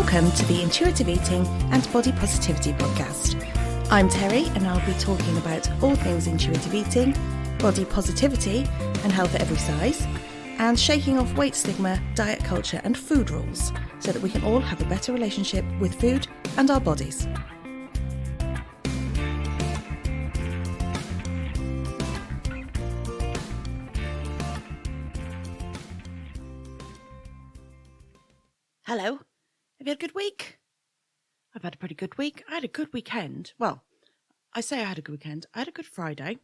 Welcome to the Intuitive Eating and Body Positivity podcast. I'm Terry and I'll be talking about all things intuitive eating, body positivity and health at every size, and shaking off weight stigma, diet culture and food rules so that we can all have a better relationship with food and our bodies. Hello. Have you had a good week? I've had a pretty good week. I had a good weekend. Well, I say I had a good weekend. I had a good Friday.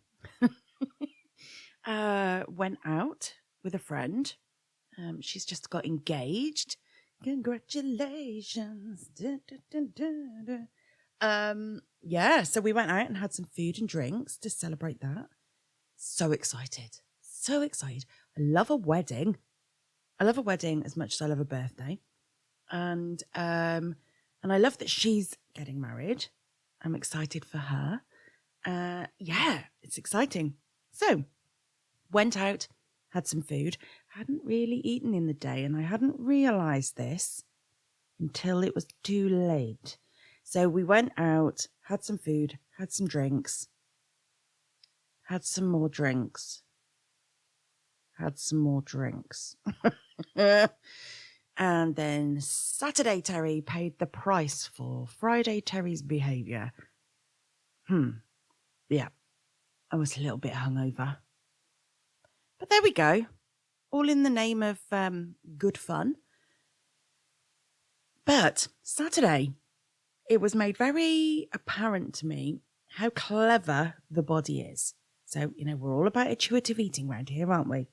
Went out with a friend. She's just got engaged. Congratulations. So we went out and had some food and drinks to celebrate that. So excited. So excited. I love a wedding. I love a wedding as much as I love a birthday. And I love that she's getting married. I'm excited for her. It's exciting. So, went out, had some food. Hadn't really eaten in the day, and I hadn't realised this until it was too late. So we went out, had some food, had some drinks, had some more drinks, had some more drinks. And then Saturday Terry paid the price for Friday Terry's behaviour. Yeah, I was a little bit hungover. But there we go. All in the name of good fun. But Saturday, it was made very apparent to me how clever the body is. So, we're all about intuitive eating around here, aren't we?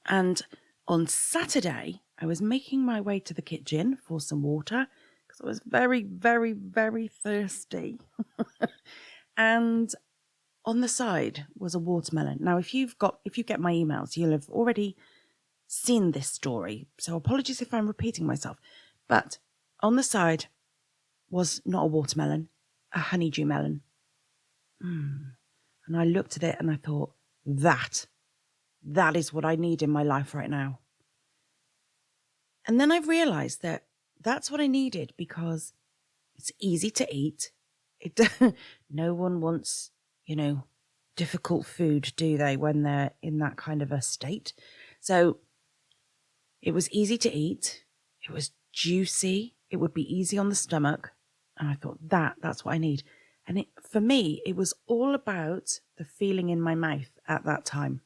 And on Saturday, I was making my way to the kitchen for some water because I was very, very, very thirsty. And on the side was a watermelon. Now, if you get my emails, you'll have already seen this story. So apologies if I'm repeating myself. But on the side was not a watermelon, a honeydew melon. And I looked at it and I thought, that is what I need in my life right now. And then I've realised that that's what I needed because it's easy to eat. No one wants, difficult food, do they, when they're in that kind of a state? So it was easy to eat. It was juicy. It would be easy on the stomach. And I thought that's what I need. And for me, it was all about the feeling in my mouth at that time.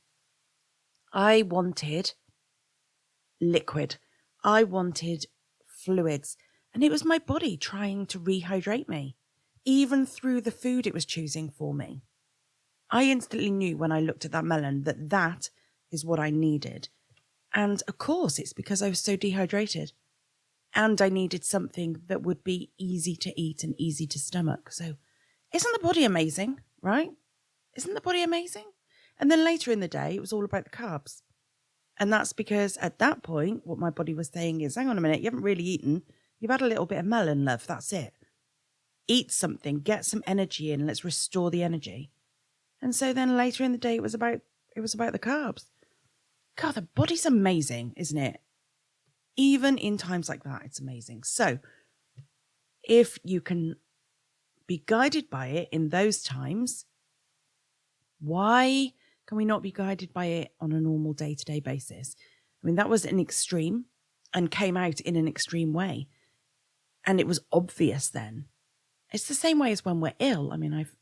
I wanted liquid. I wanted fluids, and it was my body trying to rehydrate me, even through the food it was choosing for me. I instantly knew when I looked at that melon that is what I needed. And of course, it's because I was so dehydrated, and I needed something that would be easy to eat and easy to stomach. So isn't the body amazing, right? Isn't the body amazing? And then later in the day, it was all about the carbs. And that's because at that point, what my body was saying is, hang on a minute, you haven't really eaten. You've had a little bit of melon, love. That's it. Eat something, get some energy in. Let's restore the energy. And so then later in the day, it was about the carbs. God, the body's amazing, isn't it? Even in times like that, it's amazing. So if you can be guided by it in those times, why can we not be guided by it on a normal day-to-day basis? I mean, that was an extreme and came out in an extreme way. And it was obvious then. It's the same way as when we're ill. I mean, I've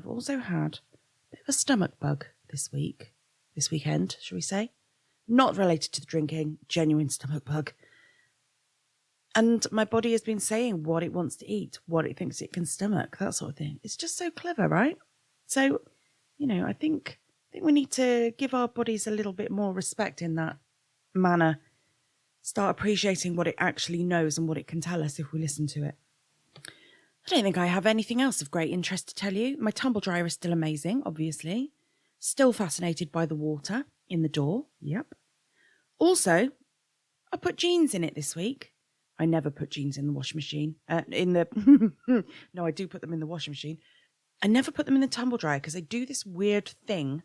also had a bit of a stomach bug this weekend, shall we say? Not related to the drinking, genuine stomach bug. And my body has been saying what it wants to eat, what it thinks it can stomach, that sort of thing. It's just so clever, right? So, I think we need to give our bodies a little bit more respect in that manner. Start appreciating what it actually knows and what it can tell us if we listen to it. I don't think I have anything else of great interest to tell you. My tumble dryer is still amazing, obviously. Still fascinated by the water in the door. Yep. Also, I put jeans in it this week. I never put jeans in the washing machine. No, I do put them in the washing machine. I never put them in the tumble dryer because they do this weird thing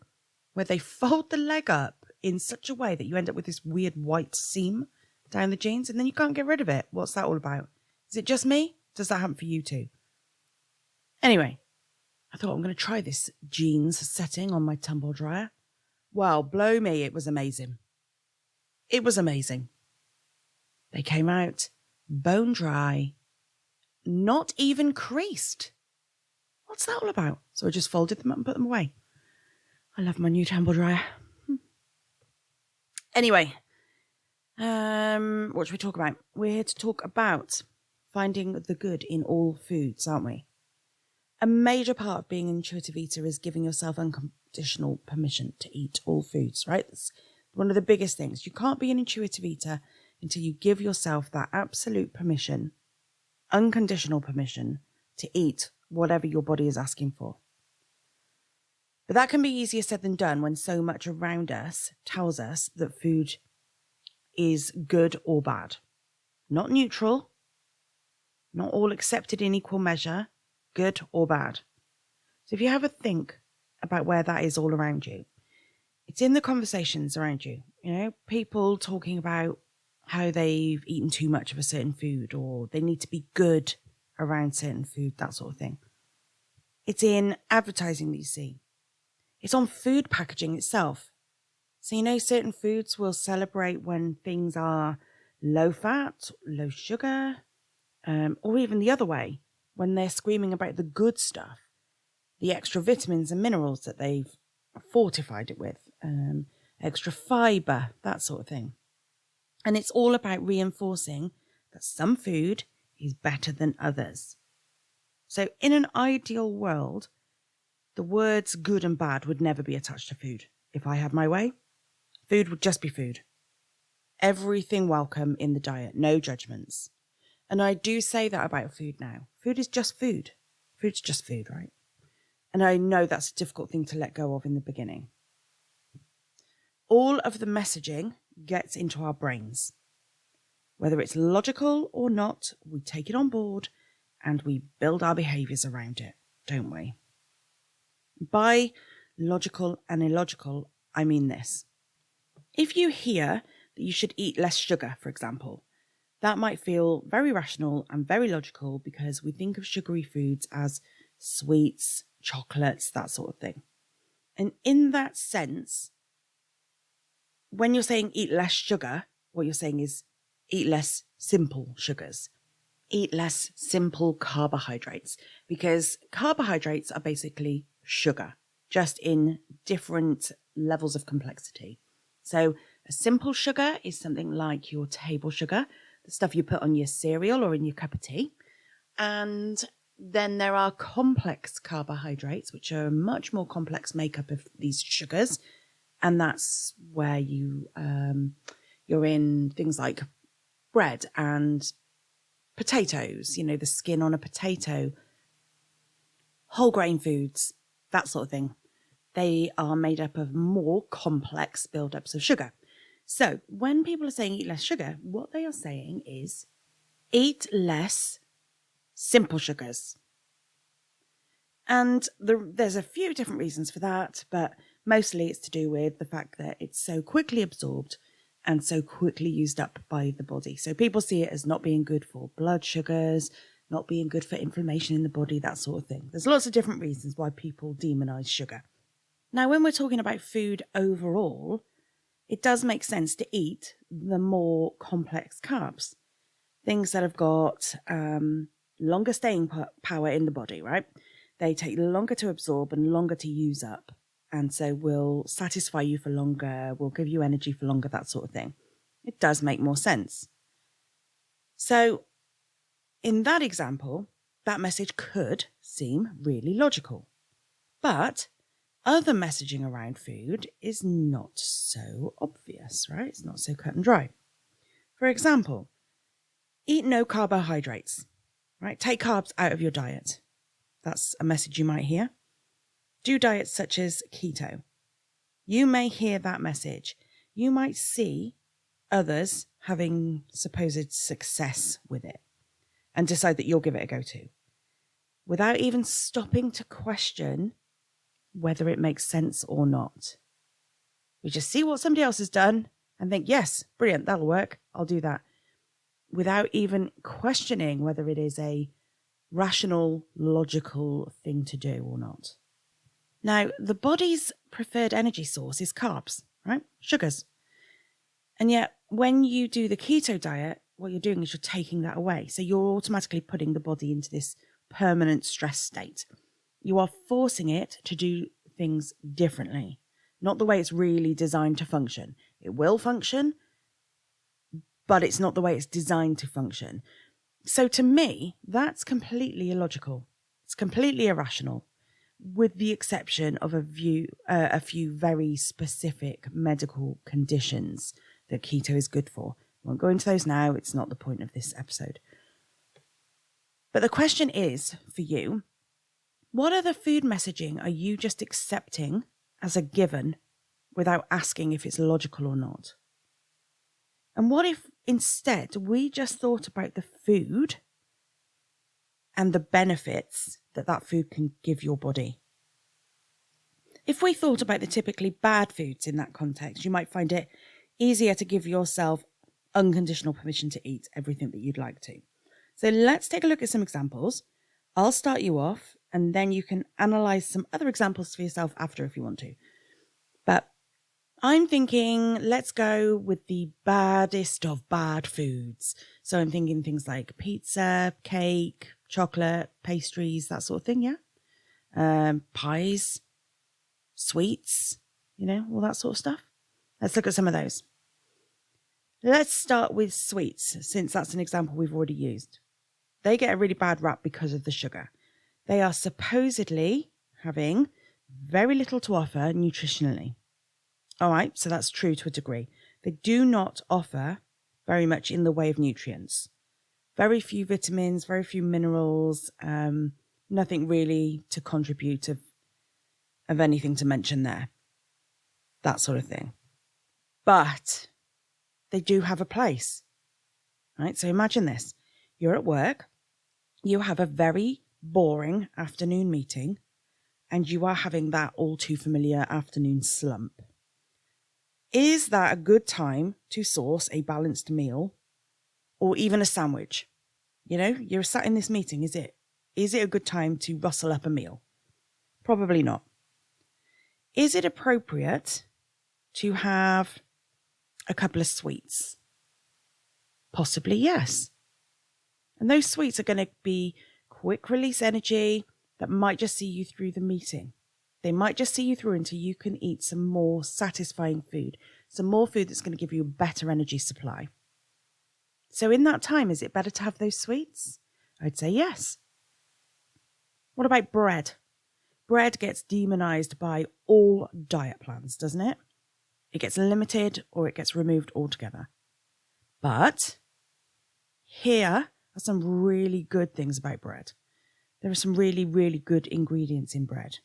where they fold the leg up in such a way that you end up with this weird white seam down the jeans and then you can't get rid of it. What's that all about? Is it just me? Does that happen for you too? Anyway, I thought I'm going to try this jeans setting on my tumble dryer. Well, blow me, it was amazing. It was amazing. They came out bone dry, not even creased. What's that all about? So I just folded them up and put them away. I love my new tumble dryer. Anyway, what should we talk about? We're here to talk about finding the good in all foods, aren't we? A major part of being an intuitive eater is giving yourself unconditional permission to eat all foods, right? That's one of the biggest things. You can't be an intuitive eater until you give yourself that absolute permission, unconditional permission to eat whatever your body is asking for. But that can be easier said than done when so much around us tells us that food is good or bad. Not neutral, not all accepted in equal measure, good or bad. So if you have a think about where that is all around you, it's in the conversations around you. You know, people talking about how they've eaten too much of a certain food, or they need to be good around certain food, that sort of thing. It's in advertising that you see. It's on food packaging itself. So, you know, certain foods will celebrate when things are low fat, low sugar, or even the other way, when they're screaming about the good stuff, the extra vitamins and minerals that they've fortified it with, extra fiber, that sort of thing. And it's all about reinforcing that some food is better than others. So in an ideal world, the words good and bad would never be attached to food. If I had my way, food would just be food. Everything welcome in the diet, no judgments. And I do say that about food now. Food is just food. Food's just food, right? And I know that's a difficult thing to let go of in the beginning. All of the messaging gets into our brains. Whether it's logical or not, we take it on board and we build our behaviours around it, don't we? By logical and illogical, I mean this. If you hear that you should eat less sugar, for example, that might feel very rational and very logical because we think of sugary foods as sweets, chocolates, that sort of thing. And in that sense, when you're saying eat less sugar, what you're saying is eat less simple sugars. Eat less simple carbohydrates, because carbohydrates are basically sugar, just in different levels of complexity. So a simple sugar is something like your table sugar, the stuff you put on your cereal or in your cup of tea. And then there are complex carbohydrates, which are a much more complex makeup of these sugars. And that's where you're in things like bread and potatoes, you know, the skin on a potato, whole grain foods, that sort of thing. They are made up of more complex buildups of sugar. So when people are saying eat less sugar, what they are saying is eat less simple sugars. And there's a few different reasons for that, but mostly it's to do with the fact that it's so quickly absorbed and so quickly used up by the body. So people see it as not being good for blood sugars, not being good for inflammation in the body, that sort of thing. There's lots of different reasons why people demonize sugar. Now, when we're talking about food overall, it does make sense to eat the more complex carbs, things that have got longer staying power in the body, right? They take longer to absorb and longer to use up. And so will satisfy you for longer, will give you energy for longer, that sort of thing. It does make more sense. So in that example, that message could seem really logical. But other messaging around food is not so obvious, right? It's not so cut and dry. For example, eat no carbohydrates, right? Take carbs out of your diet. That's a message you might hear. Do diets such as keto. You may hear that message. You might see others having supposed success with it and decide that you'll give it a go too, without even stopping to question whether it makes sense or not. We just see what somebody else has done and think, yes, brilliant, that'll work. I'll do that. without even questioning whether it is a rational, logical thing to do or not. Now, the body's preferred energy source is carbs, right? Sugars. And yet, when you do the keto diet, what you're doing is you're taking that away. So you're automatically putting the body into this permanent stress state. You are forcing it to do things differently, not the way it's really designed to function. It will function, but it's not the way it's designed to function. So to me, that's completely illogical. It's completely irrational, with the exception of a few very specific medical conditions that keto is good for. I won't go into those now. It's not the point of this episode. But the question is, for you, what other food messaging are you just accepting as a given without asking if it's logical or not? And what if instead we just thought about the food and the benefits that that food can give your body? If we thought about the typically bad foods in that context, you might find it easier to give yourself unconditional permission to eat everything that you'd like to. So let's take a look at some examples. I'll start you off, and then you can analyze some other examples for yourself after if you want to. But I'm thinking, let's go with the baddest of bad foods. So I'm thinking things like pizza, cake, chocolate, pastries, that sort of thing, yeah? Pies, sweets, all that sort of stuff. Let's look at some of those. Let's start with sweets, since that's an example we've already used. They get a really bad rap because of the sugar. They are supposedly having very little to offer nutritionally. All right, so that's true to a degree. They do not offer very much in the way of nutrients. Very few vitamins, very few minerals, nothing really to contribute of anything to mention there. That sort of thing. But they do have a place, right? So imagine this. You're at work. You have a very boring afternoon meeting, and you are having that all too familiar afternoon slump. Is that a good time to source a balanced meal or even a sandwich? You're sat in this meeting. Is it a good time to rustle up a meal? Probably not. Is it appropriate to have a couple of sweets? Possibly, yes. And those sweets are going to be quick release energy that might just see you through the meeting. They might just see you through until you can eat some more satisfying food, some more food that's going to give you a better energy supply. So in that time, is it better to have those sweets? I'd say yes. What about bread? Bread gets demonized by all diet plans, doesn't it? It gets limited or it gets removed altogether. But here are some really good things about bread. There are some really, really good ingredients in bread.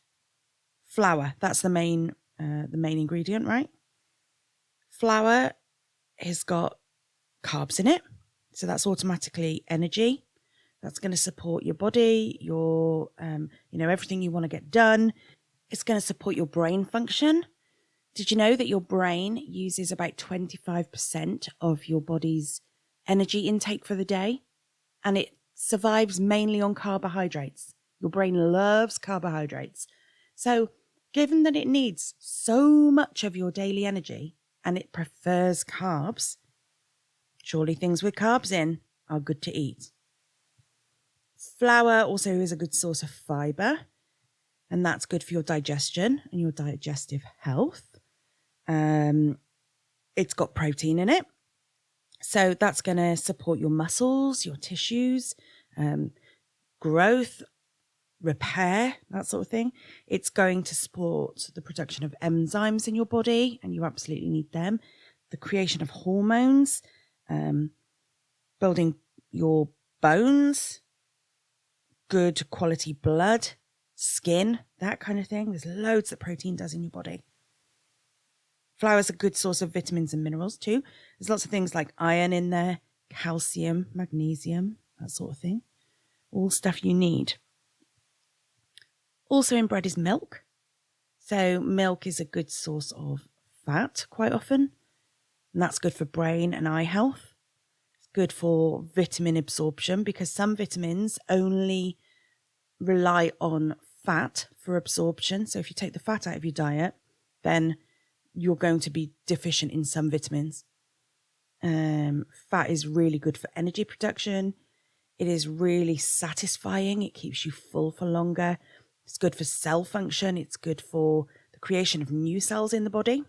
Flour, that's the main ingredient, right? Flour has got carbs in it, so that's automatically energy. That's going to support your body, your everything you want to get done. It's going to support your brain function. Did you know that your brain uses about 25% of your body's energy intake for the day? And it survives mainly on carbohydrates. Your brain loves carbohydrates. So given that it needs so much of your daily energy and it prefers carbs, surely things with carbs in are good to eat. Flour also is a good source of fiber, and that's good for your digestion and your digestive health. It's got protein in it, so that's going to support your muscles, your tissues, growth, repair, that sort of thing. It's going to support the production of enzymes in your body, and you absolutely need them. The creation of hormones, building your bones, good quality blood, skin, that kind of thing. There's loads that protein does in your body. Flour is a good source of vitamins and minerals too. There's lots of things like iron in there, calcium, magnesium, that sort of thing. All stuff you need. Also in bread is milk. So milk is a good source of fat quite often. And that's good for brain and eye health. It's good for vitamin absorption because some vitamins only rely on fat for absorption. So if you take the fat out of your diet, then you're going to be deficient in some vitamins. Fat is really good for energy production. It is really satisfying. It keeps you full for longer. It's good for cell function. It's good for the creation of new cells in the body.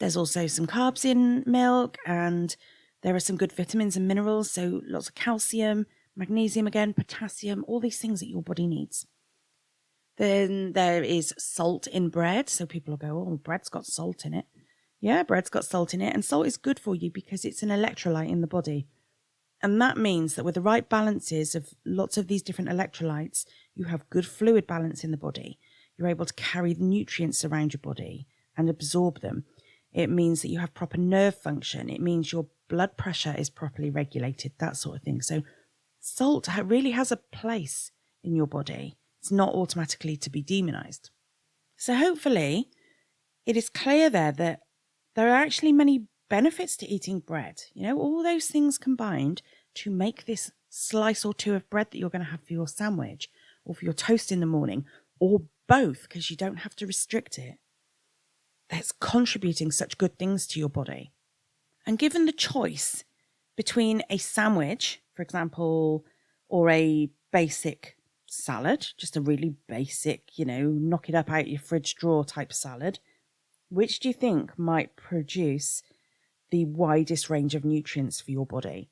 There's also some carbs in milk, and there are some good vitamins and minerals. So lots of calcium, magnesium again, potassium, all these things that your body needs. Then there is salt in bread. So people will go, oh, bread's got salt in it. Yeah, bread's got salt in it. And salt is good for you because it's an electrolyte in the body. And that means that with the right balances of lots of these different electrolytes, you have good fluid balance in the body. You're able to carry the nutrients around your body and absorb them. It means that you have proper nerve function. It means your blood pressure is properly regulated, that sort of thing. So salt really has a place in your body. It's not automatically to be demonized. So hopefully it is clear there that there are actually many benefits to eating bread. You know, all those things combined to make this slice or two of bread that you're going to have for your sandwich or for your toast in the morning, or both, because you don't have to restrict it. That's contributing such good things to your body. And given the choice between a sandwich, for example, or a basic salad, just a really basic, knock it up out your fridge drawer type salad, which do you think might produce the widest range of nutrients for your body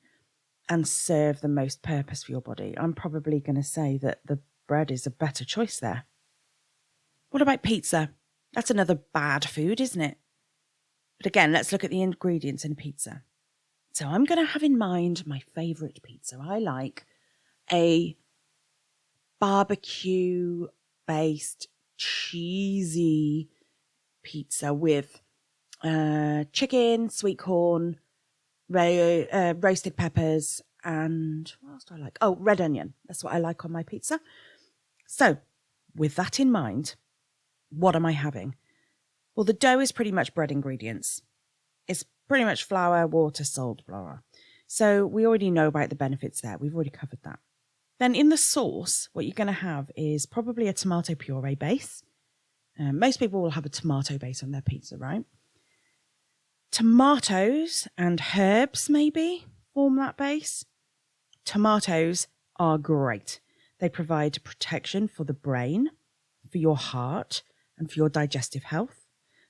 and serve the most purpose for your body? I'm probably going to say that the bread is a better choice there. What about pizza? That's another bad food, isn't it? But again, let's look at the ingredients in pizza. So I'm going to have in mind my favourite pizza. I like a barbecue-based cheesy pizza with chicken, sweet corn, roasted peppers, and what else do I like? Oh, red onion. That's what I like on my pizza. So with that in mind, what am I having? Well, the dough is pretty much bread ingredients. It's pretty much flour, water, salt, blah, blah. So we already know about the benefits there. We've already covered that. Then in the sauce, what you're going to have is probably a tomato puree base. Most people will have a tomato base on their pizza, right? Tomatoes and herbs maybe form that base. Tomatoes are great. They provide protection for the brain, for your heart, and for your digestive health.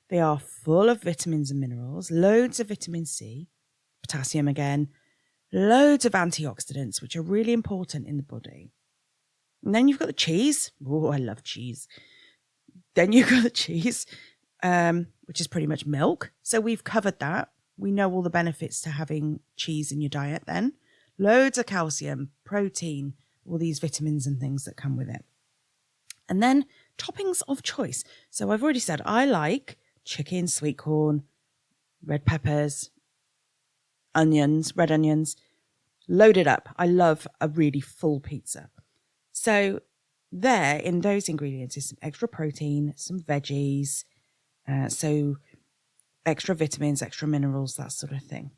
They are full of vitamins and minerals, loads of vitamin C, potassium again, loads of antioxidants, which are really important in the body. And then you've got the cheese. Oh, I love cheese. Then you've got the cheese, which is pretty much milk. So we've covered that. We know all the benefits to having cheese in your diet then. Loads of calcium, protein, all these vitamins and things that come with it. And then toppings of choice. So I've already said I like chicken, sweet corn, red peppers, onions, red onions, loaded up. I love a really full pizza. So there in those ingredients is some extra protein, some veggies, so extra vitamins, extra minerals, that sort of thing.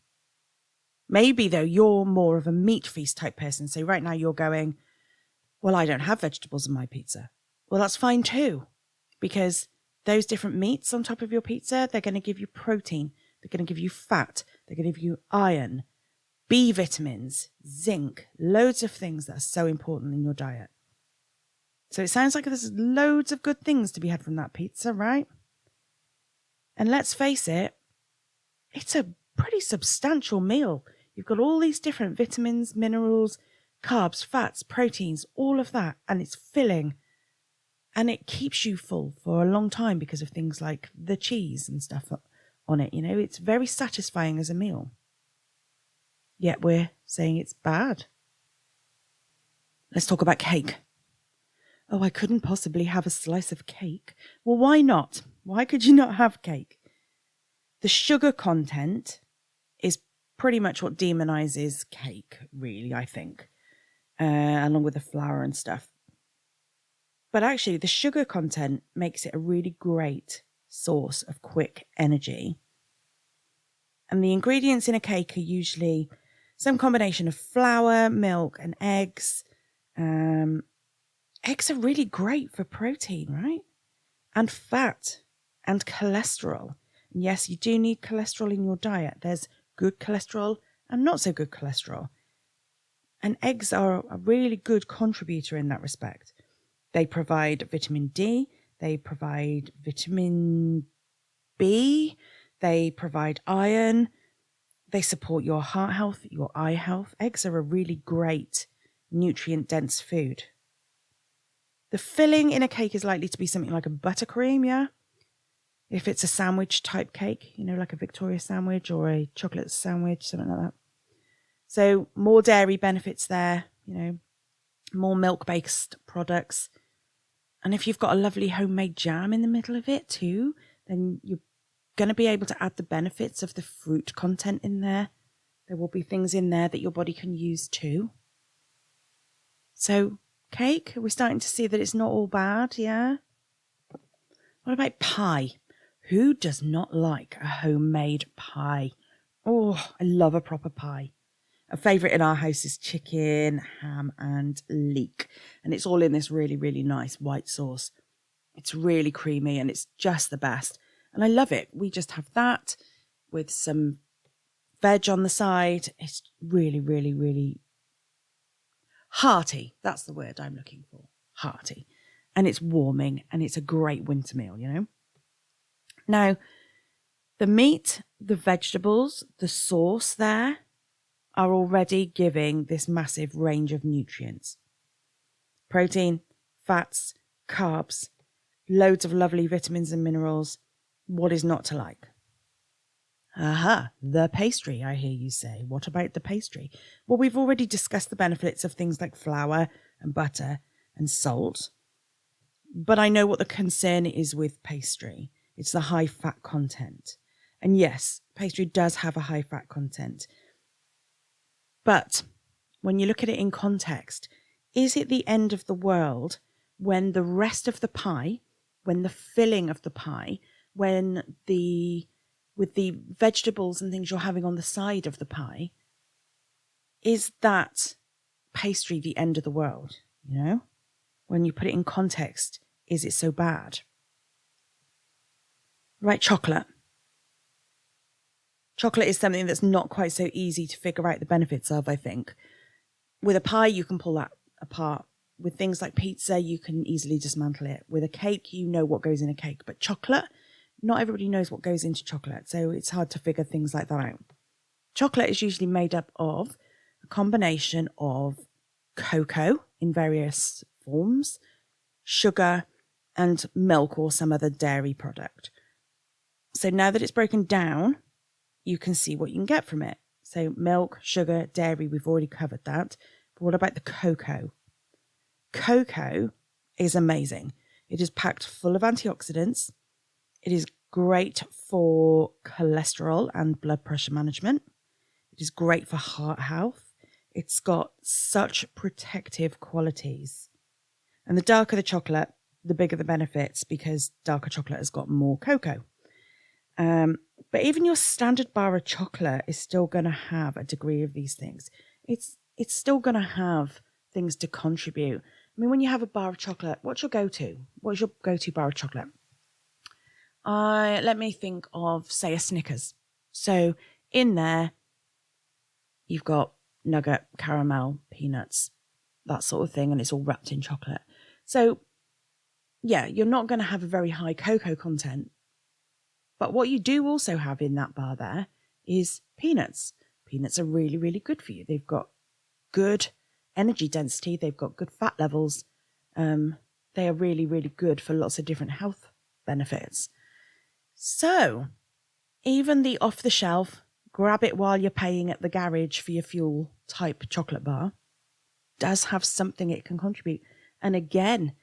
Maybe though you're more of a meat feast type person. So right now you're going, well, I don't have vegetables in my pizza. Well, that's fine too, because those different meats on top of your pizza, they're going to give you protein. They're going to give you fat. They're going to give you iron, B vitamins, zinc, loads of things that are so important in your diet. So it sounds like there's loads of good things to be had from that pizza, right? And let's face it, it's a pretty substantial meal. You've got all these different vitamins, minerals, carbs, fats, proteins, all of that, and it's filling. And it keeps you full for a long time because of things like the cheese and stuff on it. It's very satisfying as a meal. Yet we're saying it's bad. Let's talk about cake. Oh, I couldn't possibly have a slice of cake. Well, why not? Why could you not have cake? The sugar content is pretty much what demonizes cake, really, I think, along with the flour and stuff. But actually, the sugar content makes it a really great source of quick energy. And the ingredients in a cake are usually some combination of flour, milk, and eggs. Eggs are really great for protein, right? And fat and cholesterol. And yes, you do need cholesterol in your diet. There's good cholesterol and not so good cholesterol. And eggs are a really good contributor in that respect. They provide vitamin D, they provide vitamin B, they provide iron, they support your heart health, your eye health. Eggs are a really great nutrient-dense food. The filling in a cake is likely to be something like a buttercream, yeah? If it's a sandwich type cake, like a Victoria sandwich or a chocolate sandwich, something like that. So more dairy benefits there, more milk-based products. And if you've got a lovely homemade jam in the middle of it too, then you're going to be able to add the benefits of the fruit content in there. There will be things in there that your body can use too. So cake, are we starting to see that it's not all bad, yeah? What about pie? Who does not like a homemade pie? Oh, I love a proper pie. A favourite in our house is chicken, ham and leek. And it's all in this really, really nice white sauce. It's really creamy and it's just the best. And I love it. We just have that with some veg on the side. It's really, really, really hearty. That's the word I'm looking for. Hearty. And it's warming and it's a great winter meal, Now, the meat, the vegetables, the sauce there are already giving this massive range of nutrients. Protein, fats, carbs, loads of lovely vitamins and minerals. What is not to like? Aha, the pastry, I hear you say. What about the pastry? Well, we've already discussed the benefits of things like flour and butter and salt. But I know what the concern is with pastry. It's the high fat content. And yes, pastry does have a high fat content. But when you look at it in context, is it the end of the world when the rest of the pie, when the filling of the pie, with the vegetables and things you're having on the side of the pie, is that pastry the end of the world? When you put it in context, is it so bad? Right, chocolate. Chocolate is something that's not quite so easy to figure out the benefits of, I think. With a pie, you can pull that apart. With things like pizza, you can easily dismantle it. With a cake, you know what goes in a cake. But chocolate, not everybody knows what goes into chocolate, so it's hard to figure things like that out. Chocolate is usually made up of a combination of cocoa in various forms, sugar, and milk or some other dairy product. So now that it's broken down, you can see what you can get from it. So milk, sugar, dairy, we've already covered that. But what about the cocoa? Cocoa is amazing. It is packed full of antioxidants. It is great for cholesterol and blood pressure management. It is great for heart health. It's got such protective qualities. And the darker the chocolate, the bigger the benefits, because darker chocolate has got more cocoa. But even your standard bar of chocolate is still going to have a degree of these things. It's still going to have things to contribute. I mean, when you have a bar of chocolate, what's your go-to? What's your go-to bar of chocolate? Let me think of, say, a Snickers. So in there, you've got nugget, caramel, peanuts, that sort of thing, and it's all wrapped in chocolate. So, yeah, you're not going to have a very high cocoa content. But what you do also have in that bar there is peanuts. Peanuts are really, really good for you. They've got good energy density. They've got good fat levels. They are really, really good for lots of different health benefits. So even the off-the-shelf, grab it while you're paying at the garage for your fuel type chocolate bar does have something it can contribute. And again,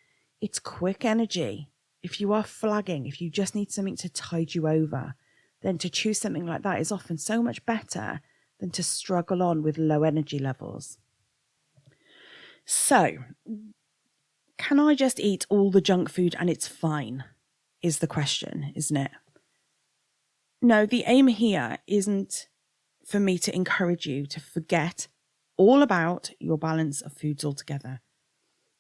it's quick energy. If you are flagging, if you just need something to tide you over, then to choose something like that is often so much better than to struggle on with low energy levels. So, can I just eat all the junk food and it's fine? Is the question, isn't it? No, the aim here isn't for me to encourage you to forget all about your balance of foods altogether.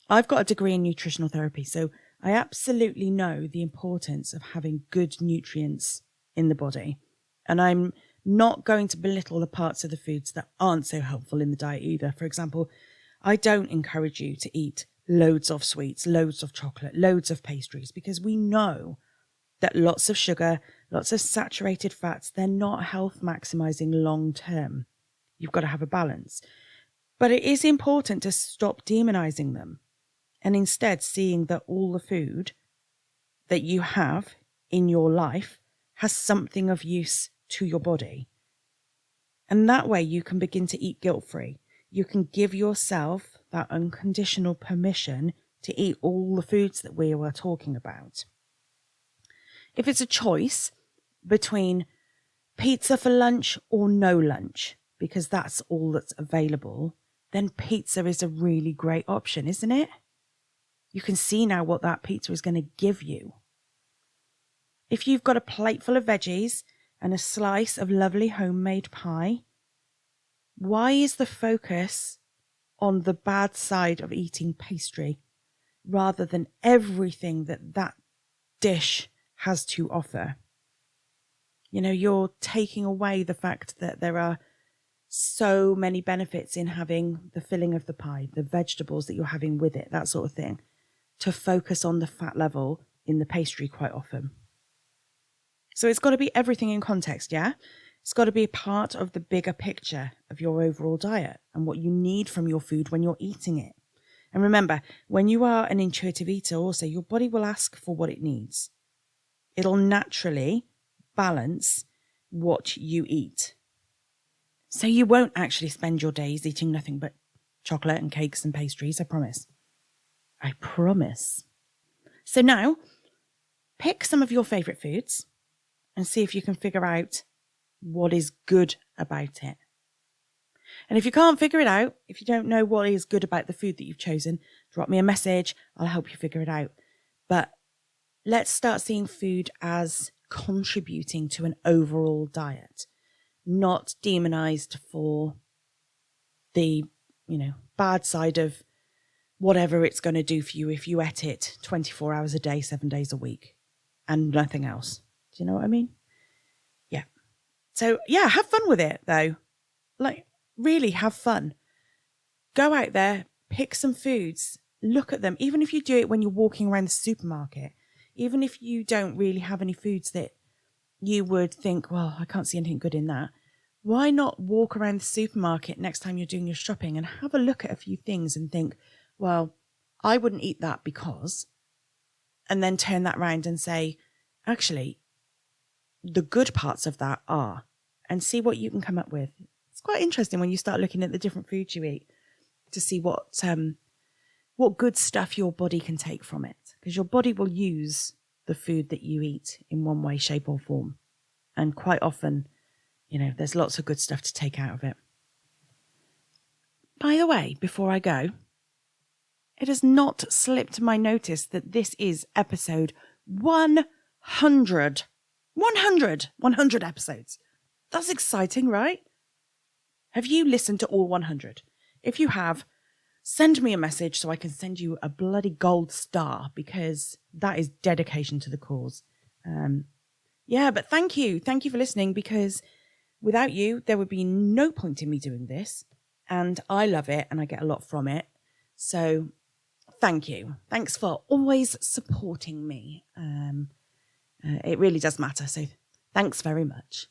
I've got a degree in nutritional therapy, so I absolutely know the importance of having good nutrients in the body. And I'm not going to belittle the parts of the foods that aren't so helpful in the diet either. For example, I don't encourage you to eat loads of sweets, loads of chocolate, loads of pastries, because we know that lots of sugar, lots of saturated fats, they're not health maximizing long term. You've got to have a balance. But it is important to stop demonizing them and instead seeing that all the food that you have in your life has something of use to your body. And that way you can begin to eat guilt-free. You can give yourself that unconditional permission to eat all the foods that we were talking about. If it's a choice between pizza for lunch or no lunch, because that's all that's available, then pizza is a really great option, isn't it? You can see now what that pizza is going to give you. If you've got a plate full of veggies and a slice of lovely homemade pie, why is the focus on the bad side of eating pastry rather than everything that dish has to offer? You know, you're taking away the fact that there are so many benefits in having the filling of the pie, the vegetables that you're having with it, that sort of thing, to focus on the fat level in the pastry quite often. So it's got to be everything in context, yeah? It's got to be a part of the bigger picture of your overall diet and what you need from your food when you're eating it. And remember, when you are an intuitive eater also, your body will ask for what it needs. It'll naturally balance what you eat. So you won't actually spend your days eating nothing but chocolate and cakes and pastries, I promise. I promise. So now, pick some of your favourite foods and see if you can figure out what is good about it. And if you can't figure it out, if you don't know what is good about the food that you've chosen, drop me a message. I'll help you figure it out. But let's start seeing food as contributing to an overall diet, not demonized for the, bad side of whatever it's going to do for you if you ate it 24 hours a day, 7 days a week and nothing else. Do you know what I mean? Yeah. So yeah, have fun with it though. Like really have fun. Go out there, pick some foods, look at them. Even if you do it when you're walking around the supermarket, even if you don't really have any foods that you would think, well, I can't see anything good in that. Why not walk around the supermarket next time you're doing your shopping and have a look at a few things and think, well, I wouldn't eat that because, and then turn that round and say, actually, the good parts of that are, and see what you can come up with. It's quite interesting when you start looking at the different foods you eat to see what good stuff your body can take from it, because your body will use the food that you eat in one way, shape or form. And quite often, there's lots of good stuff to take out of it. By the way, before I go, it has not slipped my notice that this is episode 100. 100 episodes. That's exciting, right? Have you listened to all 100? If you have, send me a message so I can send you a bloody gold star, because that is dedication to the cause. But thank you. Thank you for listening, because without you, there would be no point in me doing this. And I love it and I get a lot from it. So thank you. Thanks for always supporting me. It really does matter. So thanks very much.